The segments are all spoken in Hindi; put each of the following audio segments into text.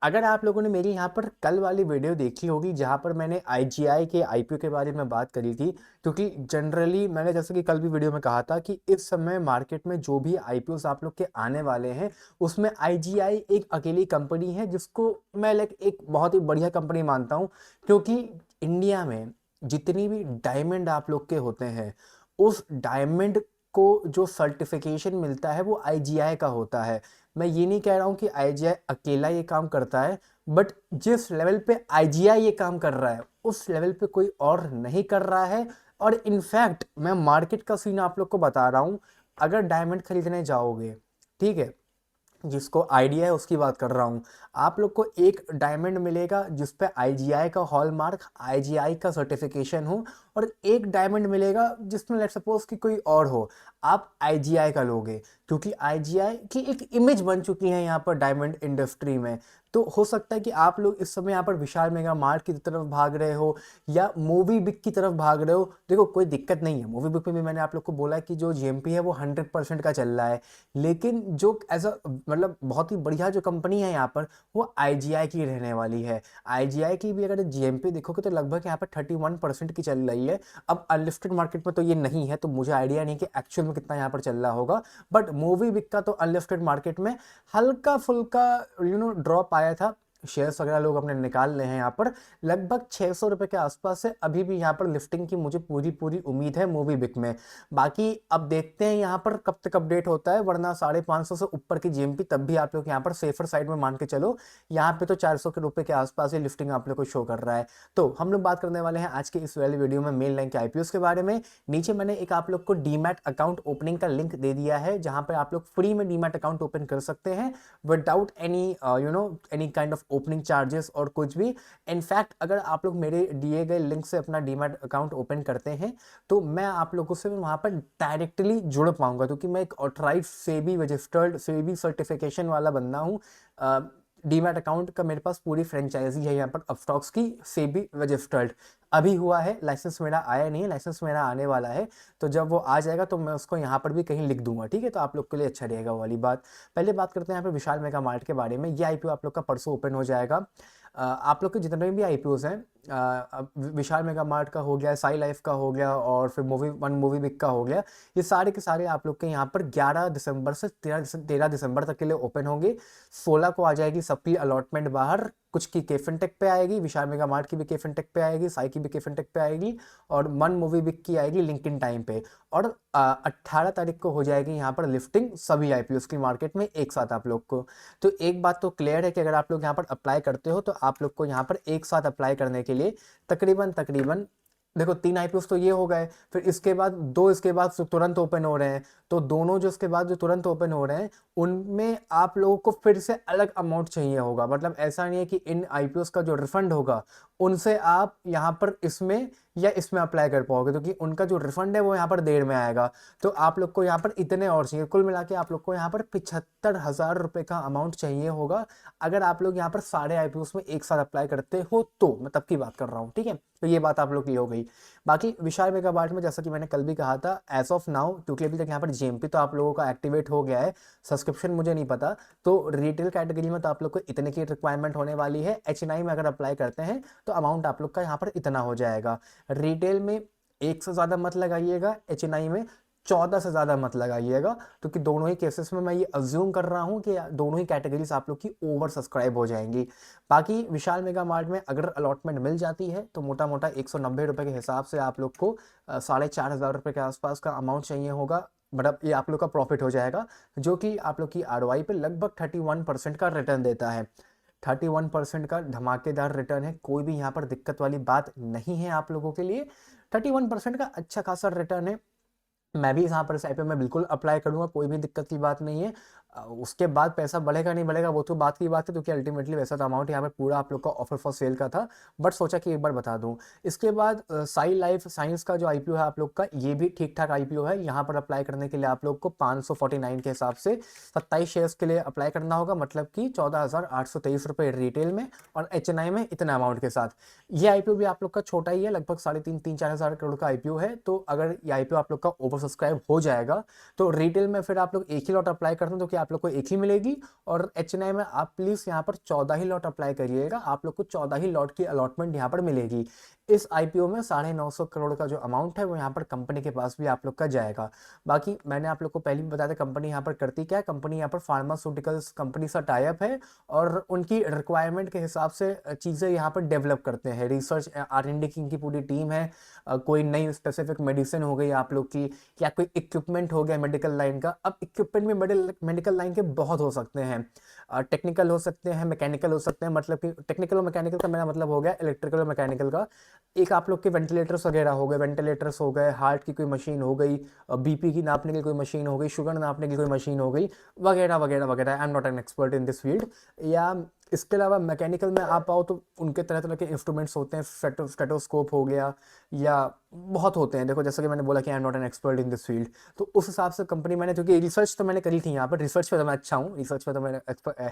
अगर आप लोगों ने मेरी यहाँ पर कल वाली वीडियो देखी होगी जहाँ पर मैंने आईजीआई के आईपीओ के बारे में बात करी थी, क्योंकि जनरली मैंने जैसे कि कल भी वीडियो में कहा था कि इस समय मार्केट में जो भी आईपीओस आप लोग के आने वाले हैं उसमें आईजीआई एक अकेली कंपनी है जिसको मैं लाइक एक बहुत ही बढ़िया कंपनी मानता हूँ। क्योंकि इंडिया में जितनी भी डायमंड आप लोग के होते हैं उस डायमंड को जो सर्टिफिकेशन मिलता है वो आईजीआई का होता है। मैं ये नहीं कह रहा हूँ कि आईजीआई अकेला ये काम करता है, बट जिस लेवल पे आईजीआई ये काम कर रहा है उस लेवल पे कोई और नहीं कर रहा है। और इनफैक्ट मैं मार्केट का सीन आप लोग को बता रहा हूँ। अगर डायमंड खरीदने जाओगे, ठीक है, जिसको आइडिया है उसकी बात कर रहा हूँ, आप लोग को एक डायमंड मिलेगा जिस पे आईजीआई का हॉलमार्क, आईजीआई का सर्टिफिकेशन हो, और एक डायमंड मिलेगा जिसमें लेट सपोज कि कोई और हो, आप आईजीआई का लोगे। क्योंकि आईजीआई की एक इमेज बन चुकी है यहाँ पर डायमंड इंडस्ट्री में। तो हो सकता है कि आप लोग इस समय यहाँ पर विशाल मेगा मार्ट की तरफ भाग रहे हो या मूवी बिक की तरफ भाग रहे हो। देखो कोई दिक्कत नहीं है, मूवी बिक में भी मैंने आप लोग को बोला कि जो जीएमपी है वो 100% का चल रहा है। लेकिन जो एज अ मतलब बहुत ही बढ़िया जो कंपनी है यहाँ पर वो आईजीआई की रहने वाली है। आईजीआई की भी अगर जीएमपी देखोगे तो लगभग यहाँ पर 31% की चल रही है। अब अनलिस्टेड मार्केट में तो ये नहीं है तो मुझे आइडिया नहीं कि एक्चुअल में कितना यहाँ पर चल रहा होगा। बट मूवी बिक का तो अनलिस्टेड मार्केट में हल्का फुल्का ड्रॉप आया था। शेयर्स वगैरह लोग अपने निकाल रहे हैं यहाँ पर। लगभग 600 रुपये के आसपास है अभी भी यहाँ पर लिफ्टिंग की मुझे पूरी पूरी उम्मीद है मूवी बिक में। बाकी अब देखते हैं यहाँ पर कब तक अपडेट होता है, वरना 550 से ऊपर की जीएमपी तब भी आप लोग यहाँ पर सेफर साइड में मान के चलो। यहाँ पे तो 400 के रुपए के आसपास ही लिफ्टिंग आप लोग को शो कर रहा है। तो हम लोग बात करने वाले हैं आज के इस वाली वीडियो में मेन लाइन के आईपीओस के बारे में। नीचे मैंने एक आप लोग को डीमैट अकाउंट ओपनिंग का लिंक दे दिया है जहां पर आप लोग फ्री में डीमैट अकाउंट ओपन कर सकते हैं without any any kind of opening charges और कुछ भी। इनफैक्ट अगर आप लोग मेरे दिए गए लिंक से अपना डीमैट अकाउंट ओपन करते हैं तो मैं आप लोगों से वहां पर डायरेक्टली जुड़ पाऊंगा, क्योंकि मैं एक authorised SEBI registered SEBI certification वाला बंदा हूँ। डीमैट अकाउंट का मेरे पास पूरी फ्रेंचाइजी है यहाँ पर अपस्टॉक्स की, सेबी रजिस्टर्ड। अभी हुआ है, लाइसेंस मेरा आया नहीं है, लाइसेंस मेरा आने वाला है। तो जब वो आ जाएगा तो मैं उसको यहाँ पर भी कहीं लिख दूंगा, ठीक है, तो आप लोग के लिए अच्छा रहेगा वो वाली बात। पहले बात करते हैं यहाँ पे विशाल मेगा मार्ट के बारे में। ये आईपीओ आप लोग का परसों ओपन हो जाएगा। आप लोग के जितने भी आईपीओस हैं, अब विशाल मेगा मार्ट का हो गया, साई लाइफ का हो गया, और फिर मूवी बिक का हो गया, ये सारे के सारे आप लोग के यहाँ पर 11 दिसंबर से 13 दिसंबर तक के लिए ओपन होंगे। 16 को आ जाएगी सबकी अलॉटमेंट बाहर। कुछ की केफिनटेक पे आएगी, विशाल मेगा मार्ट की भी केफिनटेक पे आएगी, साई की भी केफिनटेक पे आएगी, और मन मूवी बिक की आएगी लिंक्डइन टाइम पे। और 18 तारीख को हो जाएगी यहाँ पर लिफ्टिंग सभी आईपीओस की मार्केट में एक साथ आप लोग को। तो एक बात तो क्लियर है कि अगर आप लोग यहाँ पर अप्लाई करते हो तो आप लोग को यहाँ पर एक साथ अप्लाई करने के लिए तकरीबन तकरीबन देखो 3 आईपीओस तो ये हो गए, फिर इसके बाद दो इसके बाद तुरंत ओपन हो रहे हैं। तो दोनों जो इसके बाद जो तुरंत ओपन हो रहे हैं उनमें आप लोगों को फिर से अलग अमाउंट चाहिए होगा। मतलब ऐसा नहीं है कि इन आईपीओस का जो रिफंड होगा उनसे आप यहाँ पर इसमें या इसमें अप्लाई कर पाओगे, क्योंकि उनका जो रिफंड है वो यहाँ पर देर में आएगा। तो आप लोग को यहाँ पर इतने और चाहिए, कुल मिला के आप लोग को यहाँ पर 75,000 रुपये का अमाउंट चाहिए होगा अगर आप लोग यहाँ पर सारे आईपीओस में एक साथ अप्लाई करते हो। तो मैं तब की बात कर रहा हूँ, ठीक है। तो ये बात आप लोग की हो गई। बाकी विशाल मेगा मार्ट में जैसा कि मैंने कल भी कहा था, एज ऑफ नाउ, क्योंकि अभी तक यहाँ पर जीएमपी तो आप लोगों का एक्टिवेट हो गया है, सब्सक्रिप्शन मुझे नहीं पता, तो रिटेल कैटेगरी में तो आप लोग को इतने की रिक्वायरमेंट होने वाली है। एच में अगर अप्लाई करते हैं तो अमाउंट आप लोग का यहाँ पर इतना हो जाएगा। रिटेल में 1 से ज़्यादा मत लगाइएगा, एच में 14 से ज़्यादा मत लगाइएगा, क्योंकि दोनों ही केसेस में मैं ये अज्यूम कर रहा हूँ कि दोनों ही कैटेगरीज आप लोग की ओवर सब्सक्राइब हो जाएंगी। बाकी विशाल मेगा मार्ट में अगर अलॉटमेंट मिल जाती है तो मोटा मोटा 190 रुपये के हिसाब से आप लोग को 4,500 रुपये के आसपास का अमाउंट चाहिए होगा। मतलब ये आप लोग का प्रॉफिट हो जाएगा, जो कि आप लोग की आरओआई पे लगभग 31% का रिटर्न देता है। 31% का धमाकेदार रिटर्न है, कोई भी यहाँ पर दिक्कत वाली बात नहीं है आप लोगों के लिए। 31% का अच्छा खासा रिटर्न है। मैं भी यहाँ पर इस ऐप में बिल्कुल अप्लाई करूंगा, कोई भी दिक्कत की बात नहीं है। उसके बाद पैसा बढ़ेगा नहीं बढ़ेगा वो तो बात की बात है, क्योंकि अल्टीमेटली वैसा तो अमाउंट यहाँ पे पूरा आप लोग का ऑफर फॉर सेल का था, बट सोचा कि एक बार बता दूं। इसके बाद साई लाइफ साइंस का जो आईपीओ है आप लोग का, ये भी ठीक ठाक आईपीओ है। यहाँ पर अप्लाई करने के लिए आप लोग को 549 के हिसाब से 27 शेयर्स के लिए अप्लाई करना होगा, मतलब कि 14,823 रुपये रिटेल में और एचएनआई में इतना अमाउंट के साथ। ये आईपीओ भी आप लोग का छोटा ही है, लगभग 3.5-4 हज़ार करोड़ का आईपीओ है। तो अगर ये आईपीओ आप लोग का ओवर सब्सक्राइब हो जाएगा तो रिटेल में फिर आप लोग एक ही लॉट अप्लाई करते हैं, तो कि आप लोग को एक ही मिलेगी। और HNI में आप प्लीज़ यहाँ पर 14 ही लॉट अप्लाई करिएगा, आप लोग को 14 ही लॉट की अलॉटमेंट यहाँ पर मिलेगी। इस IPO में 950 करोड़ का जो अमाउंट है वो यहाँ पर कंपनी के पास भी आप लोग का जाएगा। बाकी मैंने आप लोग को पहले भी बताया था कंपनी यहाँ पर करती क्या है। कंपनी यहाँ पर फार्मास्यूटिकल्स कंपनी सा टाई अप है और उनकी रिक्वायरमेंट के हिसाब से चीज़ें यहाँ पर डेवलप करते हैं। रिसर्च R&D की इनकी पूरी टीम है। कोई नई स्पेसिफिक मेडिसिन हो गई आप लोग की, या कोई इक्विपमेंट हो गया मेडिकल लाइन का। अब इक्विपमेंट भी मेडिकल लाइन के बहुत हो सकते हैं, टेक्निकल हो सकते हैं, मैकेनिकल हो सकते हैं। मतलब कि टेक्निकल और मैकेनिकल का मेरा मतलब हो गया इलेक्ट्रिकल और मैकेनिकल का। एक आप लोग के वेंटिलेटर्स वगैरह हो गए, वेंटिलेटर्स हो गए, हार्ट की कोई मशीन हो गई, BP की नापने की कोई मशीन हो गई, शुगर नापने की कोई मशीन हो गई, वगैरह वगैरह वगैरह। I am not an expert in this field. या इसके अलावा मैकेनिकल में आप पाओ तो उनके तरह तरह के इंस्ट्रूमेंट्स होते हैं, स्टेटोस्कोप हो गया, या बहुत होते हैं। देखो जैसा कि मैंने बोला कि I am not an expert in this field, तो उस हिसाब से कंपनी मैंने, क्योंकि रिसर्च तो मैंने करी थी यहाँ पर, रिसर्च पे तो मैं अच्छा हूँ, रिसर्च पे तो मैंने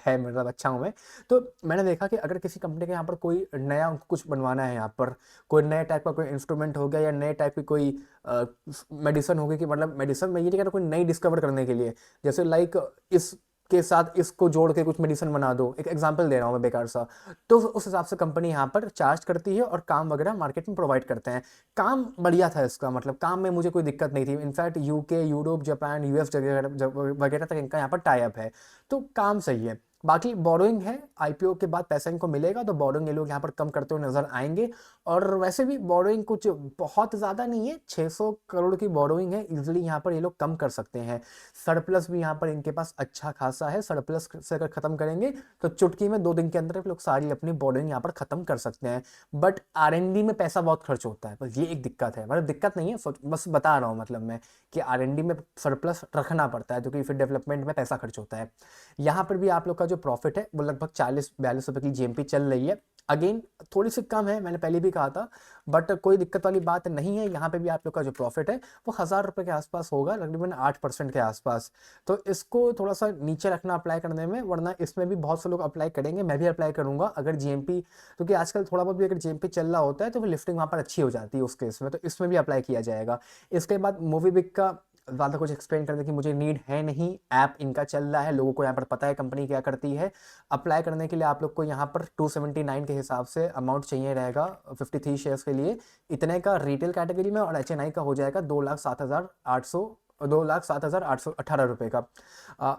है मतलब अच्छा हूँ मैं। तो मैंने देखा कि अगर किसी कंपनी के यहाँ पर कोई नया उनको कुछ बनवाना है, यहाँ पर कोई नया टाइप का कोई इंस्ट्रूमेंट हो गया या नए टाइप की कोई मेडिसिन हो गई, कि मतलब मेडिसिन में ये नहीं कह रहा, कोई नई डिस्कवर करने के लिए, जैसे लाइक इस के साथ इसको जोड़ के कुछ मेडिसिन बना दो, एक एग्जांपल दे रहा हूँ मैं बेकार सा। तो उस हिसाब से कंपनी यहाँ पर चार्ज करती है और काम वगैरह मार्केट में प्रोवाइड करते हैं। काम बढ़िया था इसका, मतलब काम में मुझे कोई दिक्कत नहीं थी। In fact UK, Europe, Japan, US वगैरह तक इनका यहाँ पर टाई अप है, तो काम सही है। बाकी बोरोइंग है, IPO के बाद पैसा इनको मिलेगा तो बोरोइंग ये लोग यहाँ पर कम करते हुए नजर आएंगे। और वैसे भी बोरोइंग कुछ बहुत ज़्यादा नहीं है, 600 करोड़ की बोरोइंग है, इजिली यहाँ पर ये लोग कम कर सकते हैं। सरप्लस भी यहाँ पर इनके पास अच्छा खासा है। सरप्लस से अगर खत्म करेंगे तो चुटकी में 2 दिन के अंदर लोग सारी अपनी बोरोइंग यहाँ पर खत्म कर सकते हैं। बट R&D में पैसा बहुत खर्च होता है, बस ये एक दिक्कत है। मतलब दिक्कत नहीं है, बस बता रहा हूँ मतलब मैं, कि R&D में सरप्लस रखना पड़ता है, क्योंकि फिर डेवलपमेंट में पैसा खर्च होता है। यहाँ पर भी आप लोग का जो प्रॉफिट है वो लगभग 40-42 रुपए की GMP चल रही है। अगेन थोड़ी सी कम है, मैंने पहले भी कहा था, बट कोई दिक्कत वाली बात नहीं है। यहाँ पे भी आप लोग का जो प्रॉफिट है वो 1000 रुपये के आसपास होगा, तकरीबन 8% के आसपास। तो इसको थोड़ा सा नीचे रखना अप्लाई करने में, वरना इसमें भी बहुत से लोग अप्लाई करेंगे, मैं भी अप्लाई करूंगा अगर GMP, क्योंकि आजकल थोड़ा बहुत भी अगर GMP चल रहा होता है तो फिर लिफ्टिंग वहाँ पर अच्छी हो जाती है उस केस में, तो इसमें भी अप्लाई किया जाएगा। इसके बाद MobiBig का ज़्यादा कुछ एक्सप्लेन करने की मुझे नीड है नहीं, ऐप इनका चल रहा है, लोगों को यहाँ पर पता है कंपनी क्या करती है। अप्लाई करने के लिए आप लोग को यहाँ पर 279 के हिसाब से अमाउंट चाहिए रहेगा 53 शेयर्स के लिए, इतने का रिटेल कैटेगरी में। और HNI का हो जाएगा 2,07,818 रुपये का।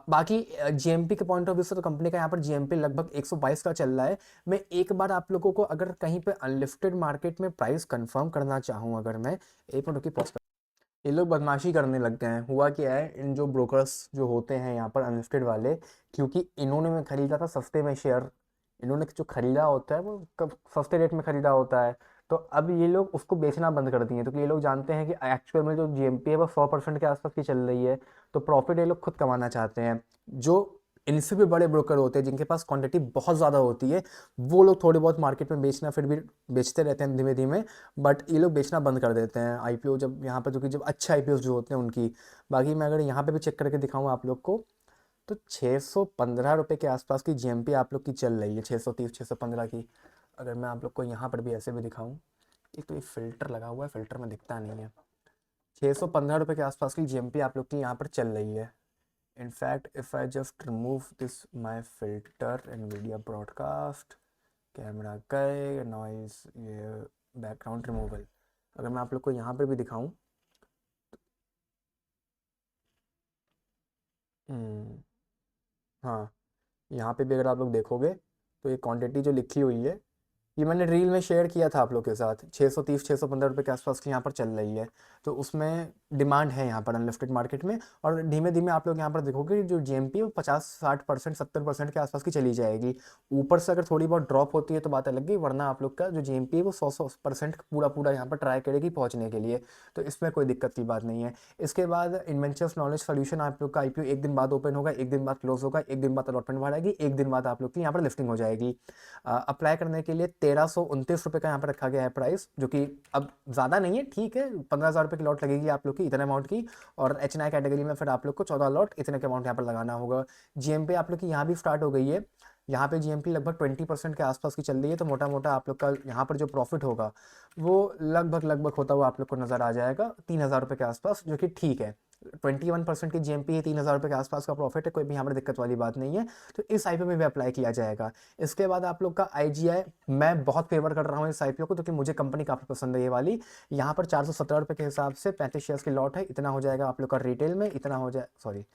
बाकी GMP के पॉइंट ऑफ व्यू से तो कंपनी का यहाँ पर GMP लगभग 122 का चल रहा है। मैं एक बार आप लोगों को अगर कहीं पे अनलिस्टेड मार्केट में प्राइस कंफर्म करना चाहूँ, अगर मैं एक मिनट की पॉज, ये लोग बदमाशी करने लग गए हैं। हुआ क्या है, इन जो ब्रोकर्स जो होते हैं यहाँ पर अनलिस्टेड वाले, क्योंकि इन्होंने में खरीदा था सस्ते में शेयर, इन्होंने जो खरीदा होता है वो कब सस्ते रेट में खरीदा होता है, तो अब ये लोग उसको बेचना बंद कर दिए। तो ये लोग जानते हैं कि एक्चुअल में जो GMP है वो 100% के आसपास की चल रही है, तो प्रॉफिट ये लोग खुद कमाना चाहते हैं। जो इनसे भी बड़े ब्रोकर होते हैं जिनके पास क्वांटिटी बहुत ज़्यादा होती है, वो लोग थोड़ी बहुत मार्केट में बेचना फिर भी बेचते रहते हैं धीमे धीमे, बट ये लोग बेचना बंद कर देते हैं IPO जब यहाँ पर, क्योंकि जब अच्छे IPOs जो होते हैं उनकी। बाकी मैं अगर यहाँ पे भी चेक करके दिखाऊँ आप लोग को, तो 615 रुपये के आसपास की GMP आप लोग की चल रही है, 630 615 की। अगर मैं आप लोग को यहाँ पर भी ऐसे भी दिखाऊँ, एक तो ये फिल्टर लगा हुआ है, फिल्टर में दिखता नहीं है, 615 रुपये के आसपास की GMP आप लोग की यहाँ पर चल रही है। In fact if I just remove this my filter NVIDIA broadcast, camera गए, नॉइज, ये बैकग्राउंड रिमूवल, अगर मैं आप लोग को यहाँ पर भी दिखाऊँ, हाँ, यहाँ पे भी अगर आप लोग देखोगे तो ये क्वांटिटी जो लिखी हुई है, ये मैंने रील में शेयर किया था आप लोग के साथ, 630 615 रुपये के आसपास की यहाँ पर चल रही है। तो उसमें डिमांड है यहाँ पर अनलिस्टेड मार्केट में, और धीमे धीमे आप लोग यहाँ पर देखोगे जो GMP है वो 50-60% 70% के आसपास की चली जाएगी। ऊपर से अगर थोड़ी बहुत ड्रॉप होती है तो बात अलग है, वरना आप लोग का जो GMP है वो 100% पूरा पूरा यहाँ पर ट्राई करेगी पहुँचने के लिए, तो इसमें कोई दिक्कत की बात नहीं है। इसके बाद इन्वेंचर्स नॉलेज सोल्यूशन आप लोग का IPO एक दिन बाद ओपन होगा, एक दिन बाद क्लोज होगा, एक दिन बाद अलॉटमेंट बढ़ाएगी, एक दिन बाद आप लोग की यहाँ पर लिफ्टिंग हो जाएगी। अप्लाई करने के लिए 1329 रुपये का यहाँ पर रखा गया है प्राइस, जो कि अब ज़्यादा नहीं है, ठीक है। 15,000 रुपये की लॉट लगेगी आप लोग की इतने अमाउंट की, और HNI कैटेगरी में फिर आप लोग को 14 लॉट इतने के अमाउंट यहाँ पर लगाना होगा। GMP आप लोग की यहाँ भी स्टार्ट हो गई है, यहाँ पे GMP लगभग 20% के आसपास की चल रही है, तो मोटा मोटा आप लोग का यहाँ पर जो प्रॉफिट होगा वो लगभग लगभग होता हुआ आप लोग को नज़र आ जाएगा 3,000 रुपये के आसपास, जो कि ठीक है। 21% की जीएमपी है, 3,000 रुपये के आसपास का प्रॉफिट है, कोई भी यहाँ पर दिक्कत वाली बात नहीं है। तो इस आईपीओ में भी अप्लाई किया जाएगा। इसके बाद आप लोग का आईजीआई, मैं बहुत फेवर कर रहा हूँ इस आईपीओ को, क्योंकि मुझे कंपनी काफ़ी पसंद है ये वाली। यहाँ पर 417 रुपये के हिसाब से 35 शेयर्स की लॉट है, इतना हो जाएगा आप लोग का रिटेल में, इतना हो जाए, सॉरी,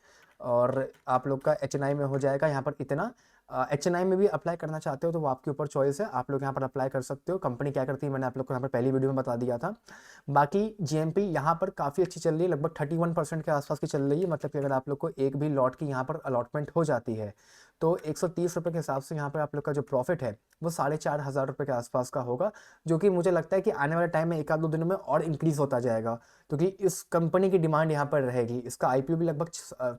और आप लोग का एचएनआई में हो जाएगा यहाँ पर इतना। एचएनआई में भी अप्लाई करना चाहते हो तो वो आपके ऊपर चॉइस है, आप लोग यहाँ पर अप्लाई कर सकते हो। कंपनी क्या करती है मैंने आप लोग को यहाँ पर पहली वीडियो में बता दिया था। बाकी जीएमपी यहाँ पर काफ़ी अच्छी चल रही है, लगभग 31% के आसपास की चल रही है। मतलब कि अगर आप लोग को एक भी लॉट की यहाँ पर अलॉटमेंट हो जाती है तो 130 रुपये के हिसाब से यहाँ पर आप लोग का जो प्रॉफिट है वो 4,500 रुपये के आसपास का होगा, जो कि मुझे लगता है कि आने वाले टाइम में एक आध दो दिनों में और इंक्रीज होता जाएगा, क्योंकि इस कंपनी की डिमांड यहाँ पर रहेगी। इसका आईपीओ भी लगभग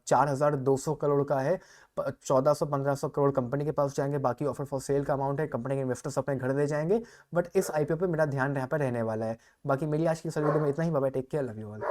4,200 करोड़ का है, 1,400-1,500 करोड़ कंपनी के पास जाएंगे, बाकी ऑफर फॉर सेल का अमाउंट है, कंपनी के इन्वेस्टर्स अपने घर दे जाएंगे। बट इस आईपीओ पे मेरा ध्यान यहाँ पर रहने वाला है। बाकी मेरी आज की इस वीडियो में इतना ही। Bye bye, take care, love you all.